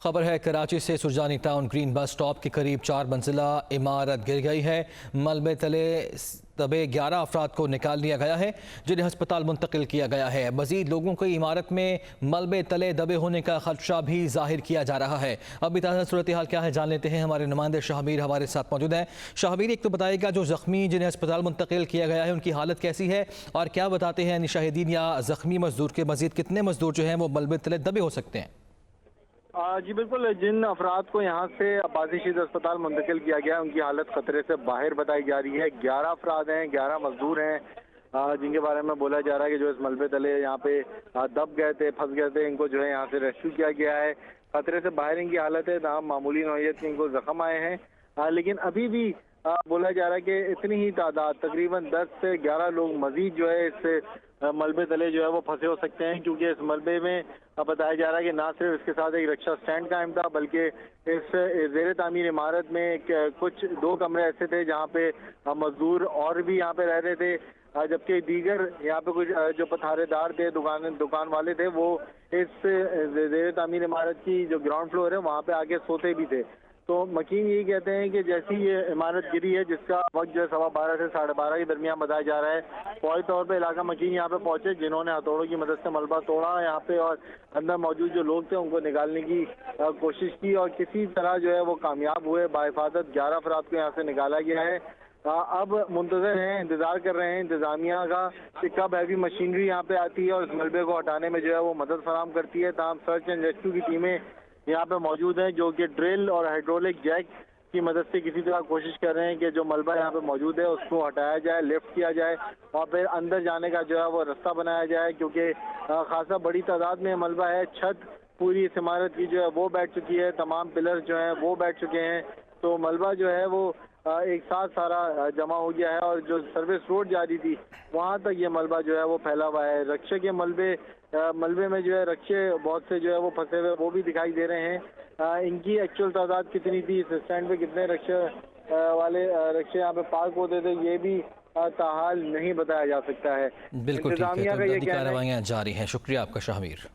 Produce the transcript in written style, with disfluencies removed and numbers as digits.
खबर है कराची से Surjani town green bus stop के करीब 4 मंजिला इमारत गिर गई है। मलबे तले दबे 11 अफराद को निकाल लिया गया है, जिन्हें अस्पताल मुंतकिल किया गया है। मजीद लोगों को इमारत में मलबे तले दबे होने का खदशा भी जाहिर किया जा रहा है। अभी ताज़ा सूरत हाल क्या है जान लेते हैं। हमारे नुमाइंदे शाहमीर हमारे साथ मौजूद हैं। शाहमीर, एक तो बताइएगा जो जख्मी जिन्हें अस्पताल मुंतकिल किया गया है उनकी हालत कैसी है, और क्या बताते हैं शाहिदीन या जख्मी मजदूर के मजीद कितने मजदूर जो हैं वो मलबे तले दबे हो सकते हैं? जी बिल्कुल, जिन अफराद को यहाँ से अब्बासी शीद अस्पताल मुंतकिल किया गया है उनकी हालत खतरे से बाहर बताई जा रही है। 11 अफराद हैं, 11 मजदूर हैं जिनके बारे में बोला जा रहा है कि जो इस मलबे तले यहाँ पे दब गए थे, फंस गए थे। इनको जो है यहाँ से रेस्क्यू किया गया है। खतरे से बाहर इनकी हालत है, ना मामूली नौयत के इनको जख्म आए हैं। लेकिन अभी भी बोला जा रहा है कि इतनी ही तादाद तकरीबन 10 से 11 लोग मजीद जो है इस मलबे तले जो है वो फंसे हो सकते हैं, क्योंकि इस मलबे में बताया जा रहा है कि ना सिर्फ इसके साथ एक रक्षा स्टैंड कायम था, बल्कि इस जेर तामीर इमारत में कुछ 2 कमरे ऐसे थे जहाँ पे मजदूर और भी यहाँ पे रह रहे थे, जबकि दीगर यहाँ पे कुछ जो पथारेदार थे, दुकान वाले थे, वो इस जेर तामीर इमारत की जो ग्राउंड फ्लोर है वहाँ पे आके सोते भी थे। तो मकीन यही कहते हैं कि जैसी ये इमारत गिरी है, जिसका वक्त जो है 12:15 से 12:30 के दरमियान बताया जा रहा है, फौरी तौर पे इलाका मकीन यहाँ पे पहुंचे, जिन्होंने हथौड़ों की मदद से मलबा तोड़ा यहाँ पे और अंदर मौजूद जो लोग थे उनको निकालने की कोशिश की और किसी तरह जो है वो कामयाब हुए। बाहिफाजत 11 अफराद को यहाँ से निकाला गया है। अब मुंतजर हैं, इंतजार कर रहे हैं इंतजामिया का कि कब हैवी मशीनरी यहाँ पे आती है और इस मलबे को हटाने में जो है वो मदद फराम करती है। तमाम सर्च एंड रेस्क्यू की टीमें यहाँ पे मौजूद हैं, जो कि ड्रिल और हाइड्रोलिक जैक की मदद से किसी तरह कोशिश कर रहे हैं कि जो मलबा यहाँ पे मौजूद है उसको हटाया जाए, लिफ्ट किया जाए और फिर अंदर जाने का जो है वो रास्ता बनाया जाए, क्योंकि खासा बड़ी तादाद में मलबा है। छत पूरी इस इमारत की जो है वो बैठ चुकी है, तमाम पिलर्स जो हैं वो बैठ चुके हैं। तो मलबा जो है वो एक साथ सारा जमा हो गया है और जो सर्विस रोड जा रही थी वहाँ तक ये मलबा जो है वो फैला हुआ है। रक्षे के मलबे में जो है रक्षे बहुत से जो है वो फंसे हुए वो भी दिखाई दे रहे हैं। इनकी एक्चुअल तादाद कितनी थी, इस स्टैंड पे कितने रक्षे वाले रक्षे यहाँ पे पार्क होते थे, ये भी ताहाल नहीं बताया जा सकता है। बिल्कुल ठीक है, तो कार्रवाइयाँ जारी हैं। शुक्रिया आपका शाहमीर।